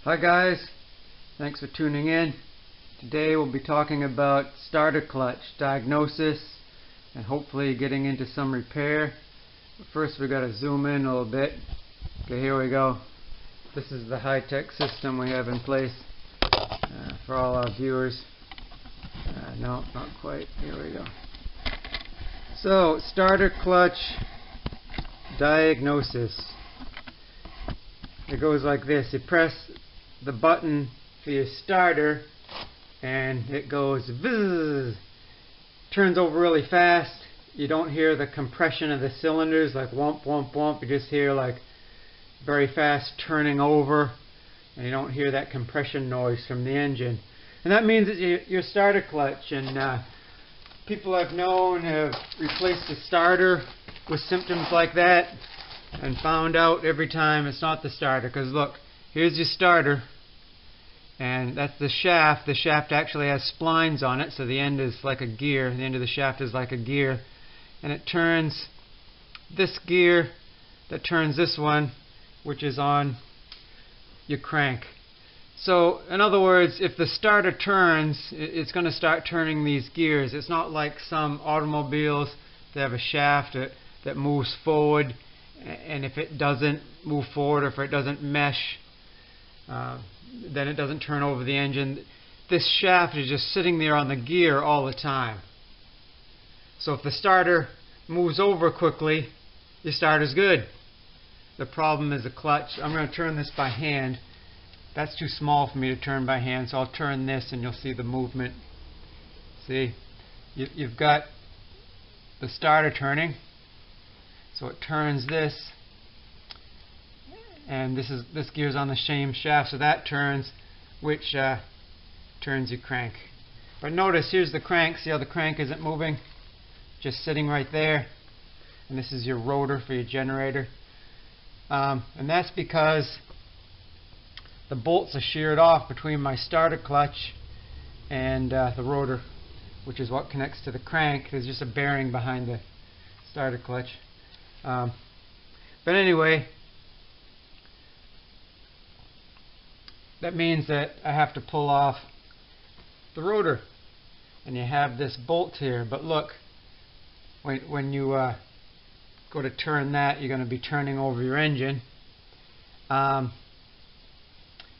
Hi guys, thanks for tuning in. Today we'll be talking about starter clutch diagnosis and hopefully getting into some repair. But first we got to zoom in a little bit. Okay, here we go. This is the high-tech system we have in place for all our viewers. No, not quite. Here we go. So, starter clutch diagnosis. It goes like this. You press the button for your starter and it goes vzz, turns over really fast. You don't hear the compression of the cylinders like whomp whomp whomp. You just hear like very fast turning over, and you don't hear that compression noise from the engine. And that means that your starter clutch, and people I've known have replaced the starter with symptoms like that and found out every time it's not the starter. Because look, here's your starter and that's the shaft. The shaft actually has splines on it, so the end is like a gear. The end of the shaft is like a gear, and it turns this gear that turns this one, which is on your crank. So in other words, if the starter turns, it's going to start turning these gears. It's not like some automobiles that have a shaft that moves forward, and if it doesn't move forward or if it doesn't mesh, then it doesn't turn over the engine. This shaft is just sitting there on the gear all the time. So if the starter moves over quickly, your starter's good. The problem is the clutch. I'm going to turn this by hand. That's too small for me to turn by hand, so I'll turn this and you'll see the movement. See, you've got the starter turning, so it turns this, and this gear's on the same shaft, so that turns, which turns your crank. But notice, here's the crank. See how the crank isn't moving? Just sitting right there. And this is your rotor for your generator. And that's because the bolts are sheared off between my starter clutch and the rotor, which is what connects to the crank. There's just a bearing behind the starter clutch. But anyway, that means that I have to pull off the rotor, and you have this bolt here. But look, when you go to turn that, you're going to be turning over your engine. So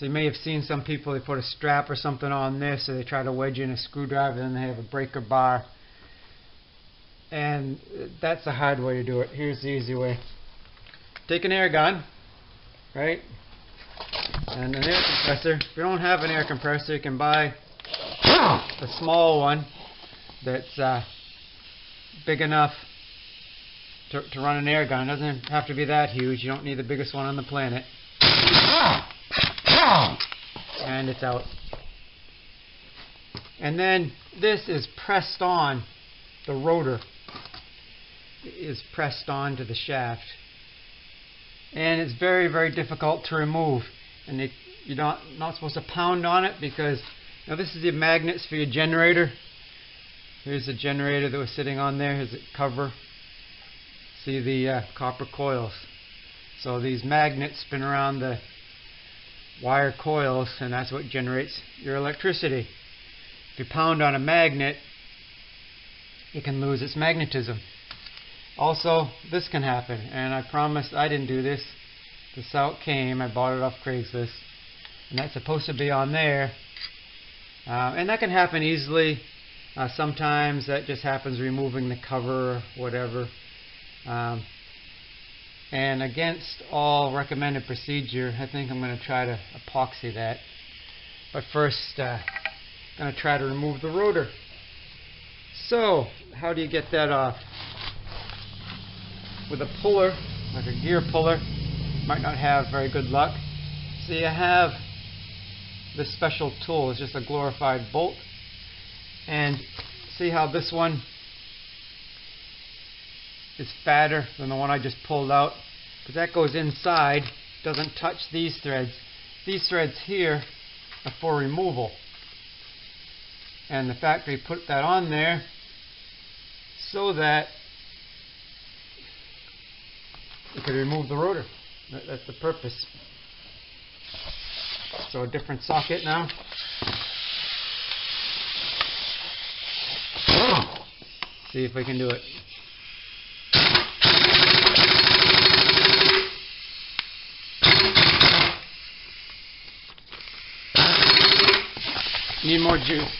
you may have seen some people, they put a strap or something on this, or they try to wedge in a screwdriver, and they have a breaker bar. And that's a hard way to do it. Here's the easy way. Take an air gun, right? And an air compressor. If you don't have an air compressor, you can buy a small one that's big enough to run an air gun. It doesn't have to be that huge. You don't need the biggest one on the planet. And it's out. And then this is pressed on. The rotor is pressed onto the shaft. And it's very, very difficult to remove. And you're not supposed to pound on it, because now this is the magnets for your generator. Here's the generator that was sitting on there. Here's the cover. See the copper coils. So these magnets spin around the wire coils, and that's what generates your electricity. If you pound on a magnet, it can lose its magnetism. Also, this can happen, and I promise I didn't do this. This out came. I bought it off Craigslist, and that's supposed to be on there. And that can happen easily. Sometimes that just happens removing the cover or whatever. And against all recommended procedure, I think I'm going to try to epoxy that. But first, I'm going to try to remove the rotor. So, how do you get that off? With a puller, like a gear puller. Might not have very good luck. So you have this special tool. It's just a glorified bolt. And see how this one is fatter than the one I just pulled out? Because that goes inside, doesn't touch these threads. These threads here are for removal. And the factory put that on there so that you could remove the rotor. That's the purpose. So a different socket now. See if I can do it. Need more juice.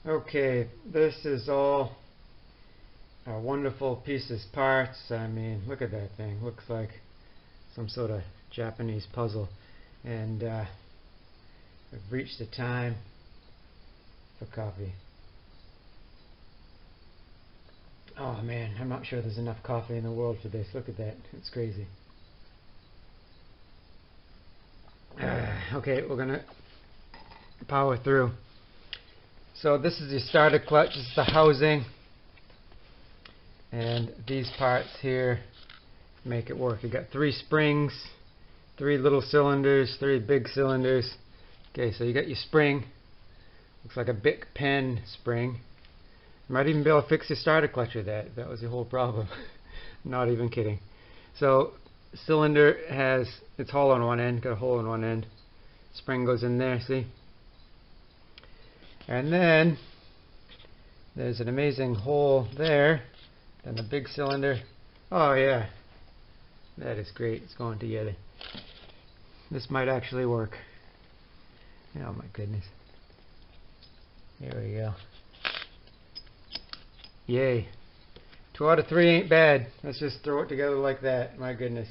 Okay, this is all a wonderful pieces, parts. I mean, look at that thing. Looks like some sort of Japanese puzzle. And we've reached the time for coffee. Oh man, I'm not sure there's enough coffee in the world for this. Look at that. It's crazy. Okay, we're gonna power through. So this is your starter clutch. This is the housing, and these parts here make it work. You got 3 springs, 3 little cylinders, 3 big cylinders. Okay, so you got your spring. Looks like a Bic pen spring. You might even be able to fix your starter clutch with that. That was your whole problem. Not even kidding. So cylinder has, it's hollow on one end, got a hole in one end. Spring goes in there, see? And then there's an amazing hole there. Then the big cylinder. Oh yeah, that is great. It's going together. This might actually work. Oh my goodness. There we go. Yay. 2 out of 3 ain't bad. Let's just throw it together like that. My goodness.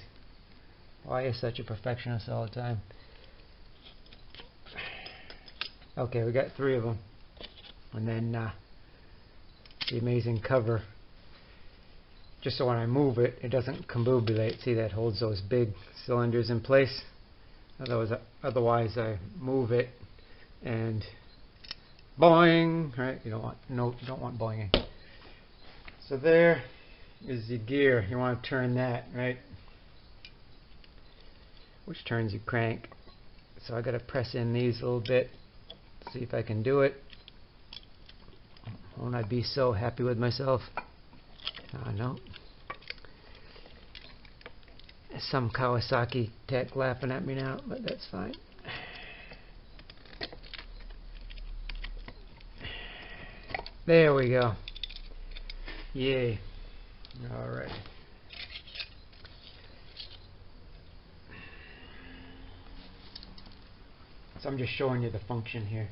Why are you such a perfectionist all the time? Okay, we got 3 of them. And then the amazing cover. Just so when I move it, it doesn't combobulate. See, that holds those big cylinders in place. Otherwise I move it and boing, right? You don't want boinging. So there is the gear. You want to turn that, right? Which turns your crank. So I got to press in these a little bit. See if I can do it. Won't I be so happy with myself? No. Some Kawasaki tech laughing at me now, but that's fine. There we go. Yay. Alright. So I'm just showing you the function here.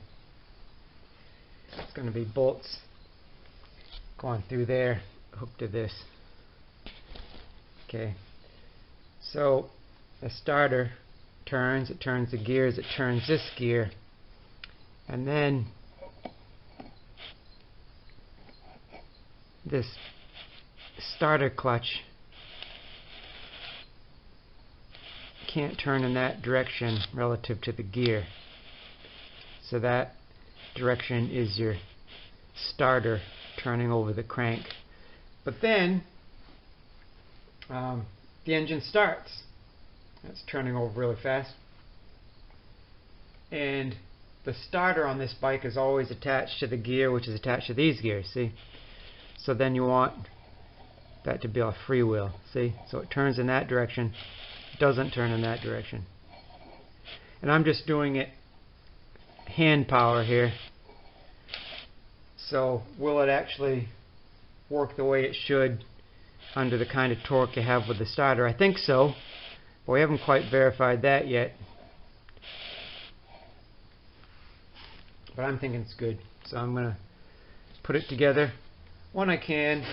It's going to be bolts going through there, hooked to this. Okay. So the starter turns, it turns the gears, it turns this gear, and then this starter clutch can't turn in that direction relative to the gear. So that direction is your starter turning over the crank. But then the engine starts. It's turning over really fast. And the starter on this bike is always attached to the gear, which is attached to these gears, see? So then you want that to be a freewheel, see? So it turns in that direction, doesn't turn in that direction. And I'm just doing it hand power here. So will it actually work the way it should under the kind of torque you have with the starter? I think so, but we haven't quite verified that yet. But I'm thinking it's good. So I'm going to put it together when I can.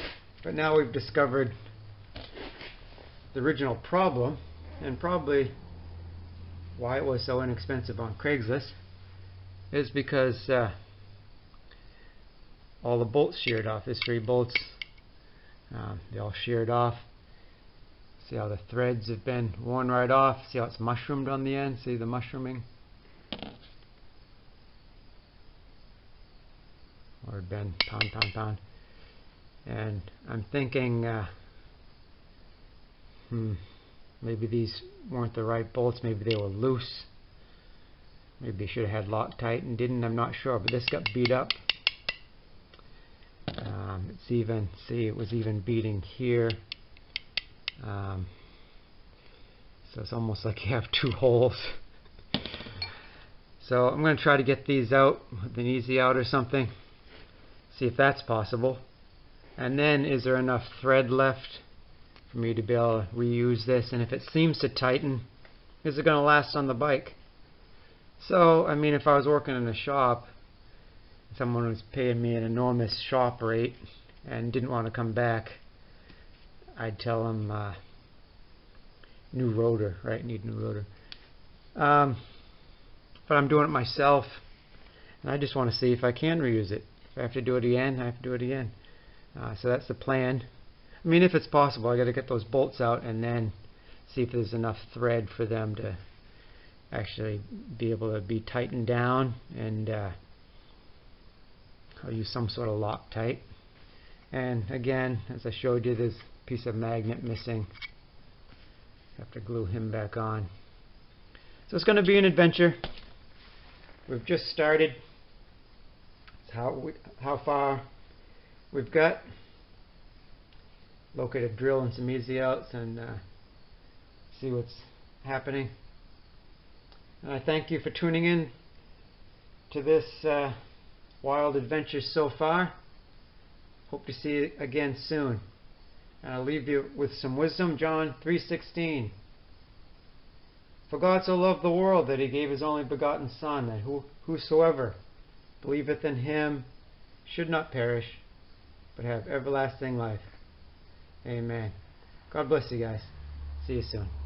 But now we've discovered the original problem, and probably why it was so inexpensive on Craigslist, is because all the bolts sheared off. There's 3 bolts. They all sheared off. See how the threads have been worn right off. See how it's mushroomed on the end? See the mushrooming? Or been pound. And I'm thinking maybe these weren't the right bolts. Maybe they were loose. Maybe they should have had Loctite and didn't. I'm not sure. But this got beat up. It's even, see, it was even beating here. So it's almost like you have 2 holes. So I'm going to try to get these out with an easy out or something. See if that's possible. And then is there enough thread left for me to be able to reuse this? And if it seems to tighten, is it going to last on the bike? So, I mean, if I was working in a shop, someone was paying me an enormous shop rate and didn't want to come back, I'd tell them new rotor, right? Need new rotor. But I'm doing it myself, and I just want to see if I can reuse it. If I have to do it again, I have to do it again. So that's the plan. I mean, if it's possible, I got to get those bolts out and then see if there's enough thread for them to actually be able to be tightened down, and I'll use some sort of Loctite. And again, as I showed you, there's a piece of magnet missing. Have to glue him back on. So it's going to be an adventure. We've just started. It's how far we've got. Locate a drill and some easy outs and see what's happening. And I thank you for tuning in to this wild adventure so far. Hope to see you again soon. And I'll leave you with some wisdom. John 3:16. For God so loved the world that he gave his only begotten Son, that whosoever believeth in him should not perish, but have everlasting life. Amen. God bless you guys. See you soon.